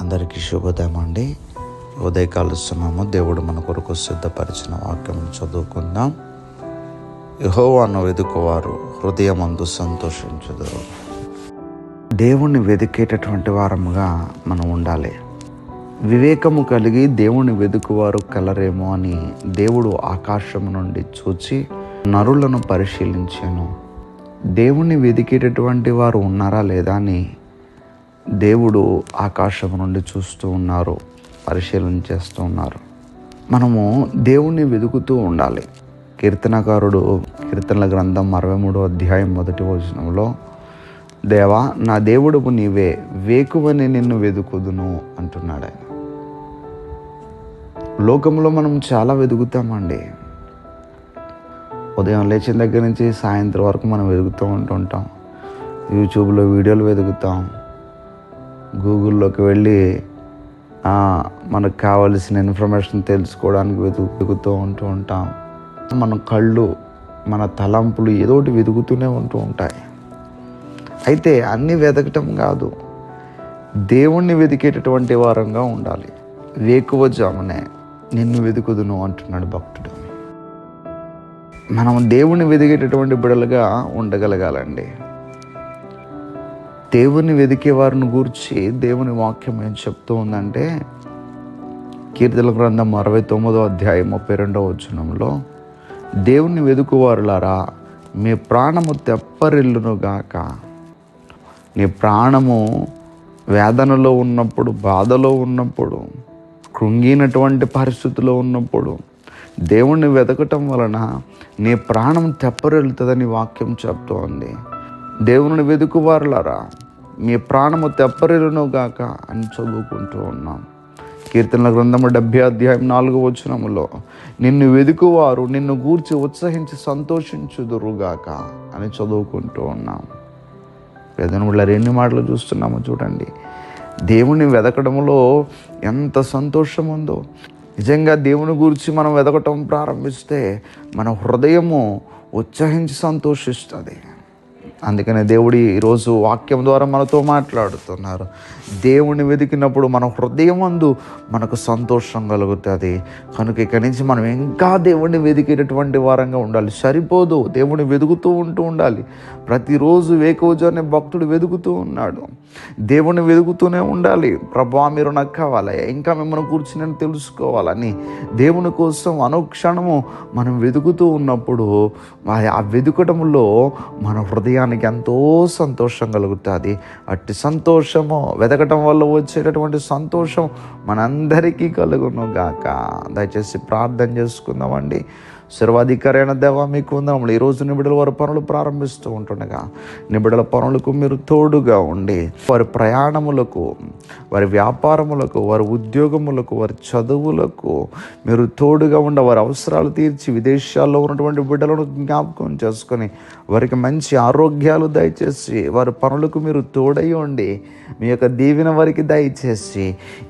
అందరికీ శుభోదయం అండి. ఉదయకాల సమయము దేవుడు మన కొరకు సిద్ధపరిచిన వాక్యం చదువుకుందాం. యెహోవాను వెదుకువారు హృదయమందు సంతోషించుదురు. దేవుణ్ణి వెదికేటటువంటి వారముగా మనం ఉండాలి. వివేకము కలిగి దేవుని వెదుకువారు కలరేమో అని దేవుడు ఆకాశము నుండి చూచి నరులను పరిశీలించాను. దేవుణ్ణి వెదికేటటువంటి వారు ఉన్నారా లేదా అని దేవుడు ఆకాశం నుండి చూస్తూ ఉన్నారు, పరిశీలన చేస్తూ ఉన్నారు. మనము దేవుణ్ణి వెతుకుతూ ఉండాలి. కీర్తనకారుడు కీర్తనల గ్రంథం 63వ అధ్యాయం 1వ వచనంలో, దేవా నా దేవుడు నీవే, వేకువని నిన్ను వెతుకుదును అంటున్నాడు ఆయన. లోకంలో మనం చాలా వెతుకుతామండి. ఉదయం లేచిన దగ్గర నుంచి సాయంత్రం వరకు మనం వెతుకుతూ ఉంటుంటాం. యూట్యూబ్లో వీడియోలు వెతుకుతాం, గూగుల్లోకి వెళ్ళి మనకు కావలసిన ఇన్ఫర్మేషన్ తెలుసుకోవడానికి వెతుకుతూ ఉంటాం. మన కళ్ళు, మన తలంపులు ఏదోటి వెతుకుతూనే ఉంటాయి. అయితే అన్నీ వెతకటం కాదు, దేవుణ్ణి వెతికేటటువంటి వారంగా ఉండాలి. వేకువజామునే నిన్ను వెతుకుదును అంటున్నాడు భక్తుడు. మనం దేవుణ్ణి వెతికేటటువంటి బిడలుగా ఉండగలగాలండి. దేవుని వెదికే వారిని గూర్చి దేవుని వాక్యం ఏం చెప్తూ ఉందంటే, కీర్తనల గ్రంథం 69వ అధ్యాయం 32వ వచనంలో, దేవుని వెదుకువారులారా మీ ప్రాణము తెప్పరిల్లును గాక. నీ ప్రాణము వేదనలో ఉన్నప్పుడు, బాధలో ఉన్నప్పుడు, కృంగినటువంటి పరిస్థితిలో ఉన్నప్పుడు దేవుణ్ణి వెతకటం వలన నీ ప్రాణం తెప్పరిల్లుతుందని వాక్యం చెప్తోంది. దేవుని వెదుకువారులారా మీ ప్రాణము తెప్పరిల్లును గాక అని చదువుకుంటూ ఉన్నాం. కీర్తనల గ్రంథము 70వ అధ్యాయం 4వ వచనములో, నిన్ను వెదుకువారు నిన్ను గూర్చి ఉత్సహించి సంతోషించుదురుగాక అని చదువుకుంటూ ఉన్నాం. వేదనముల ఎన్ని మాటలు చూస్తున్నామో చూడండి. దేవుని వెతకడంలో ఎంత సంతోషం ఉందో. నిజంగా దేవుని గురించి మనం వెతకటం ప్రారంభిస్తే మన హృదయము ఉత్సహించి సంతోషిస్తుంది. అందుకనే దేవుడు ఈరోజు వాక్యం ద్వారా మనతో మాట్లాడుతున్నారు. దేవుని వెతికినప్పుడు మన హృదయం అందు మనకు సంతోషం కలుగుతుంది. కనుక ఇక్కడి నుంచి మనం ఇంకా దేవుణ్ణి వెతికేటటువంటి వారంగా ఉండాలి. సరిపోదు, దేవుని వెతుకుతూ ఉండాలి. ప్రతిరోజు వేకువజామునే భక్తుడు వెతుకుతూ ఉన్నాడు. దేవుని వెతుకుతూనే ఉండాలి. ప్రభువా మీరు నాకు కావాలి, ఇంకా మిమ్మల్ని గురించి నేను తెలుసుకోవాలని దేవుని కోసం అనుక్షణము మనం వెతుకుతూ ఉన్నప్పుడు ఆ వెతుకటంలో మన హృదయానికి ఎంతో సంతోషం కలుగుతుంది. అట్టి సంతోషము, వెతకటం వల్ల వచ్చేటటువంటి సంతోషం మనందరికీ కలుగును గాక. దయచేసి ప్రార్థన చేసుకుందామండి. సర్వాధికారి అయిన దేవా మీకు వందనములు. ఈరోజు నిబిడల వారి పనులు ప్రారంభిస్తూ ఉంటుండగా నిబిడల పనులకు మీరు తోడుగా ఉండి, వారి ప్రయాణములకు, వారి వ్యాపారములకు, వారి ఉద్యోగములకు, వారి చదువులకు మీరు తోడుగా ఉండ, వారి అవసరాలు తీర్చి విదేశాల్లో ఉన్నటువంటి బిడ్డలను జ్ఞాపకం చేసుకొని వారికి మంచి ఆరోగ్యాలు దయచేసి, వారి పనులకు మీరు తోడై ఉండి మీ యొక్క దీవెన వారికి దయచేసి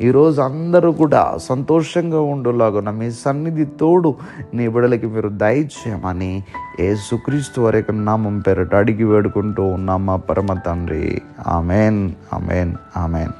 ఈరోజు అందరూ కూడా సంతోషంగా ఉండులాగున మీ సన్నిధి తోడు నీ బిడ్డలకి మీరు దయచేయమని యేసుక్రీస్తు వారి యొక్క నామం పేరట అడిగి వేడుకుంటూ ఉన్నామా పరమ తండ్రి. Amen, amen, amen.